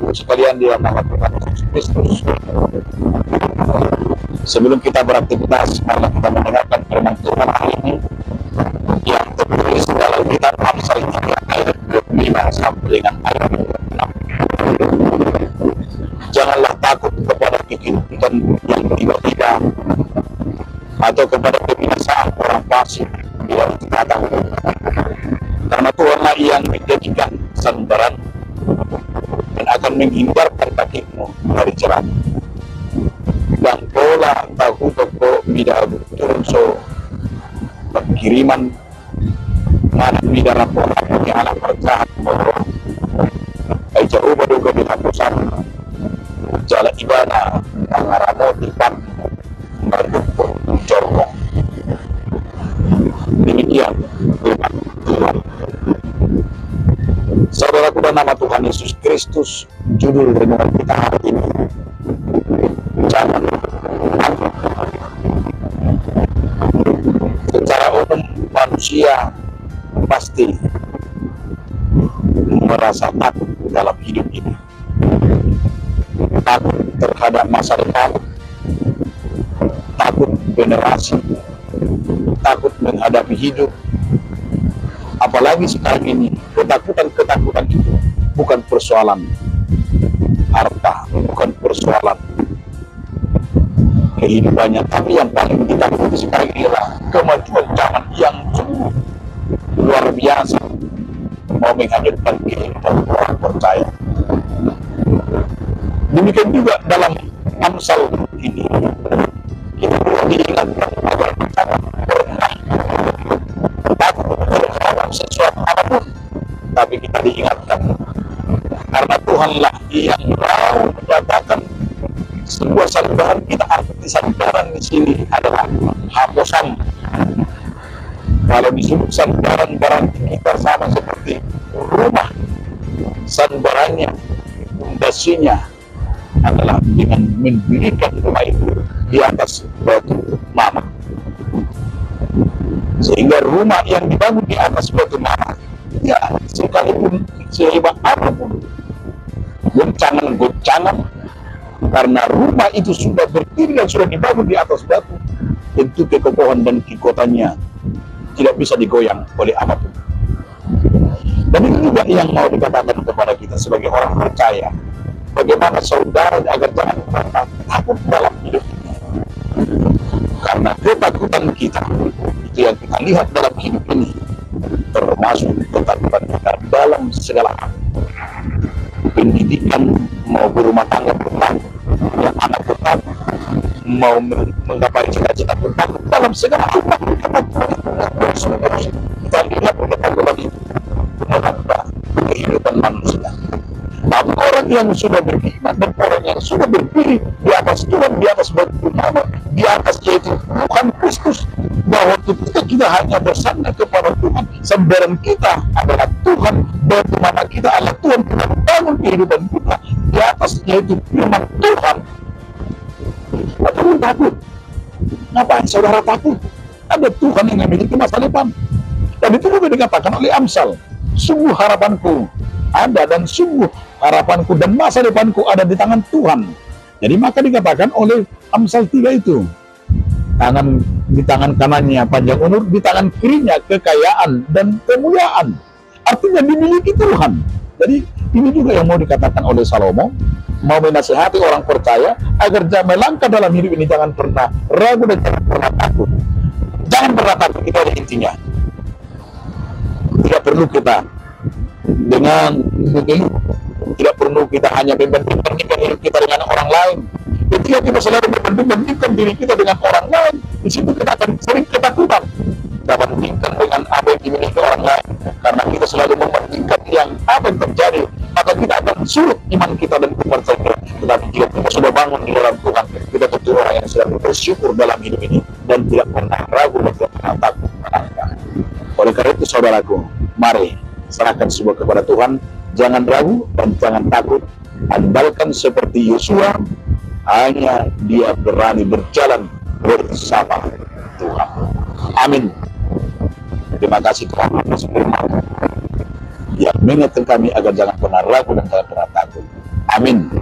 saudaraku sekalian di nama Tuhan Yesus Kristus, sebelum kita beraktivitas, karena kita mendengarkan firman Tuhan hari ini yang tertulis dalam kitab Amsal 3 ayat 25 sampai dengan ayat 26. Janganlah takut kepada kehidupan yang tiba-tiba atau kepada kebinasaan orang fasik yang datang, karena Tuhanlah yang menjadikan sandaran dan akan menghindarkan kakimu dari jerat. Dan pola tahu toko tidak turun so kiriman mana bidara pola bagi anak perjahat motor ay jauh baduga dihapusan jalan ibadah mengaramo tipan merdukun jorong. Demikian firman Tuhan. Saudaraku dan nama Tuhan Yesus Kristus, judul renungan kita hari ini, jangan takut. Secara umum manusia pasti merasa takut dalam hidup ini. Takut terhadap masa depan, takut generasi, takut menghadapi hidup. Apalagi sekarang ini, ketakutan itu bukan persoalan harta, bukan persoalan kehidupannya, tapi yang paling ditakuti sekarang adalah kemajuan zaman yang sungguh luar biasa mau menghancurkan kehidupan orang percaya. Demikian juga dalam Amsal ini, kita perlu diingatkan agar kita pernah takut terhadap sesuatu apapun, tapi kita diingatkan karena Tuhanlah yang mau menyatakan sebuah sandaran. Kita arti sandaran di sini adalah hapusan. Kalau disebut sandaran berarti kita sama seperti rumah, sandarannya, fondasinya adalah dengan mendirikan rumah itu di atas batu mama. Sehingga rumah yang dibangun di atas batu mama, ya sekalipun sehebat apapun goncangan, karena rumah itu sudah berdiri dan sudah dibangun di atas batu, tentu kekokohan dan kekuatannya tidak bisa digoyang oleh apapun. Dan itu juga yang mau dikatakan kepada kita sebagai orang percaya, bagaimana saudara agar jangan pernah takut dalam hidup ini. Karena ketakutan kita itu yang kita lihat dalam hidup ini, termasuk ketakutan kita dalam segala hal. Pendidikan, mau berumah tangga pun takut, yang anak pun takut, mau menggapai cita-cita pun takut, dalam segala hal kita lihat ketakutan itu menambah kehidupan manusia. Tapi orang yang sudah beriman dan orang yang sudah berdiri di atas Tuhan, di atas batu mama, di atas yaitu Tuhan Kristus, bahwa ketika kita hanya bersandar kepada Tuhan, sandaran kita adalah Tuhan, batu mama kita adalah Tuhan, kita bangun kehidupan kita di atas yaitu firman Tuhan. Apa pun takut? Ngapain saudara takut? Ada Tuhan yang memiliki masa depan. Dan itu juga dikatakan oleh Amsal, sungguh harapanku ada dan sungguh harapanku dan masa depanku ada di tangan Tuhan. Jadi maka dikatakan oleh Amsal 3 itu, di tangan kanannya panjang umur, di tangan kirinya kekayaan dan kemuliaan. Artinya dimiliki Tuhan. Jadi ini juga yang mau dikatakan oleh Salomo, mau menasihati orang percaya agar jangan melangkah dalam hidup ini, jangan pernah ragu dan jangan pernah takut. Jangan pernah takut, itu ada intinya. Tidak perlu kita dengan mengeluh, tidak perlu kita hanya membandingkan hidup kita dengan orang lain. Ketika kita selalu membandingkan diri kita dengan orang lain, di situ kita akan sering ketakutan. Kita bandingkan dengan apa yang dimiliki orang lain, karena kita selalu membandingkan yang apa yang terjadi, maka kita akan surut iman kita dan kepercayaan kita. Tetapi jika kita sudah bangun di dalam Tuhan, kita tentu orang yang sedang bersyukur dalam hidup ini dan tidak pernah ragu dan tidak pernah takut melangkah. Oleh karena itu saudaraku, mari serahkan semua kepada Tuhan, jangan ragu dan jangan takut. Andalkan seperti Yosua, hanya dia berani berjalan bersama Tuhan. Amin. Terima kasih Tuhan atas firman yang mengingatkan kami agar jangan pernah ragu dan jangan pernah takut. Amin.